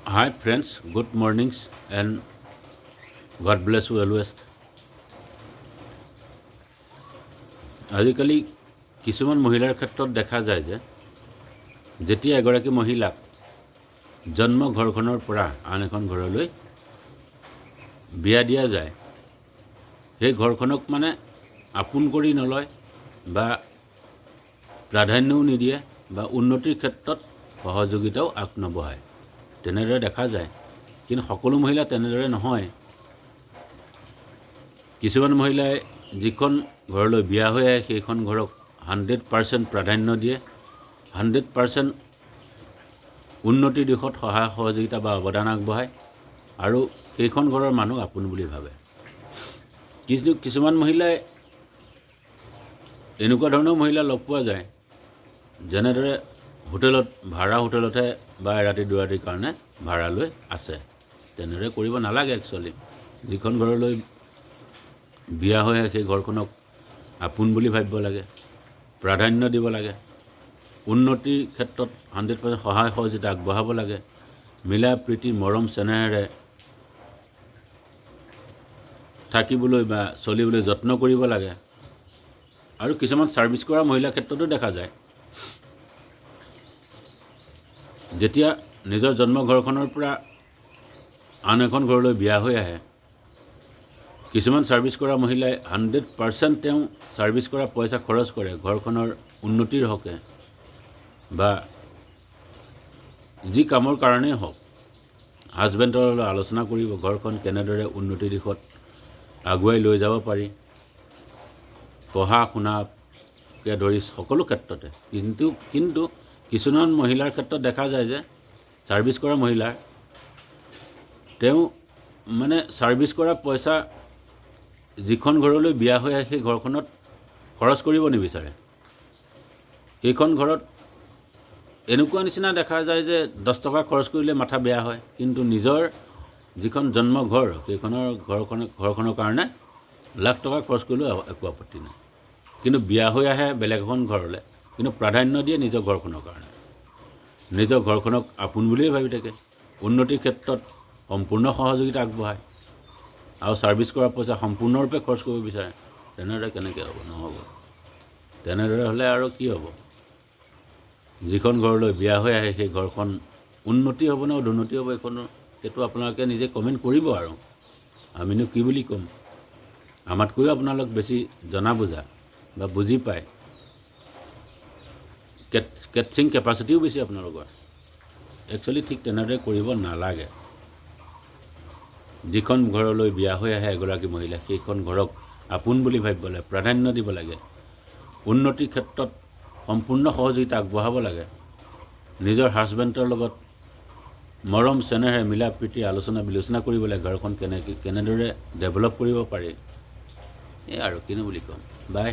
Hi friends, good mornings and God bless you always. আজিকালি কিছুমান মহিলাৰ ক্ষেত্ৰত দেখা যায় যে যেতিয়া এগৰাকী মহিলাক জন্ম ঘৰখনৰ পৰা আন এখন ঘৰলৈ বিয়া দিয়া যায়, সেই ঘৰখনক মানে আপোন কৰি নলয় বা প্ৰাধান্যও নিদিয়ে বা উন্নতিৰ ক্ষেত্ৰত সহযোগিতাও আগ নবঢ়ায়, তেনেদৰে দেখা যায়। কিন্তু সকলো মহিলা তেনেদৰে নহয়। কিছুমান মহিলাই যিখন ঘৰলৈ বিয়া হৈ আহে সেইখন ঘৰক 100% প্ৰাধান্য দিয়ে, 100% উন্নতিৰ দিশত সহায় সহযোগিতা বা অৱদান আগবঢ়ায় আৰু সেইখন ঘৰৰ মানুহ আপোন বুলি ভাবে। কিন্তু কিছুমান মহিলাই এনেকুৱা ধৰণৰ মহিলা লগ পোৱা যায়, যেনেদৰে ভাড়া হোটেলতহে বা এৰাতি দুৰাতিৰ কাৰণে ভাড়া লৈ আছে। তেনেদৰে কৰিব নালাগে। একচুৱেলি যিখন ঘৰলৈ বিয়া হৈ আহে সেই ঘৰখনক আপোন বুলি ভাবিব লাগে, প্ৰাধান্য দিব লাগে, উন্নতিৰ ক্ষেত্ৰত 100% সহায় সহযোগিতা আগবঢ়াব লাগে, মিলা প্ৰীতি মৰম চেনেহেৰে থাকিবলৈ বা চলিবলৈ যত্ন কৰিব লাগে। আৰু কিছুমান ছাৰ্ভিচ কৰা মহিলাৰ ক্ষেত্ৰতো দেখা যায়, যেতিয়া নিজৰ জন্ম ঘৰখনৰ পৰা আন এখন ঘৰলৈ বিয়া হৈ আহে, কিছুমান ছাৰ্ভিচ কৰা মহিলাই 100% তেওঁ ছাৰ্ভিচ কৰা পইচা খৰচ কৰে ঘৰখনৰ উন্নতিৰ হকে বা যি কামৰ কাৰণেই হওক। হাজবেণ্ডৰ লগত আলোচনা কৰিব ঘৰখন কেনেদৰে উন্নতিৰ দিশত আগুৱাই লৈ যাব পাৰি, পঢ়া শুনাকে ধৰি সকলো ক্ষেত্ৰতে। কিন্তু কিছুমান মহিলাৰ ক্ষেত্ৰত দেখা যায় যে ছাৰ্ভিচ কৰা মহিলাৰ তেওঁ মানে ছাৰ্ভিচ কৰা পইচা যিখন ঘৰলৈ বিয়া হৈ আহে সেই ঘৰখনত খৰচ কৰিব নিবিচাৰে। সেইখন ঘৰত এনেকুৱা নিচিনা দেখা যায় যে 10 টকা খৰচ কৰিলে মাথা বেয়া হয়, কিন্তু নিজৰ যিখন জন্ম ঘৰ সেইখনৰ ঘৰখনৰ কাৰণে লাখ টকা খৰচ কৰিলেও একো আপত্তি নাই। কিন্তু বিয়া হৈ আহে বেলেগ এখন ঘৰলৈ, কিন্তু প্ৰাধান্য দিয়ে নিজৰ ঘৰখনৰ কাৰণে, নিজৰ ঘৰখনক আপোন বুলিয়েই ভাবি থাকে, উন্নতিৰ ক্ষেত্ৰত সম্পূৰ্ণ সহযোগিতা আগবঢ়ায় আৰু ছাৰ্ভিচ কৰা পইচা সম্পূৰ্ণৰূপে খৰচ কৰিব বিচাৰে। তেনেদৰে কেনেকৈ হ'ব? নহ'ব। তেনেদৰে হ'লে আৰু কি হ'ব? যিখন ঘৰলৈ বিয়া হৈ আহে সেই ঘৰখন উন্নতি হ'ব নে অধুন্নতি হ'ব, সেইটো আপোনালোকে নিজে কমেণ্ট কৰিব। আৰু আমিনো কি বুলি ক'ম? আমাতকৈও আপোনালোক বেছি জনা বুজা বা বুজি পায়, কেটচিং কেপাচিটিও বেছি আপোনালোকৰ। একচুৱেলি ঠিক তেনেদৰে কৰিব নালাগে। যিখন ঘৰলৈ বিয়া হৈ আহে এগৰাকী মহিলা, সেইখন ঘৰক আপোন বুলি ভাবিব লাগে, প্ৰাধান্য দিব লাগে, উন্নতিৰ ক্ষেত্ৰত সম্পূৰ্ণ সহযোগিতা আগবঢ়াব লাগে, নিজৰ হাজবেণ্ডৰ লগত মৰম চেনেহে মিলা প্ৰীতি আলোচনা বিলোচনা কৰিব লাগে, ঘৰখন কেনেদৰে ডেভেলপ কৰিব পাৰি। এই আৰু কিনো বুলি ক'ম। বাই।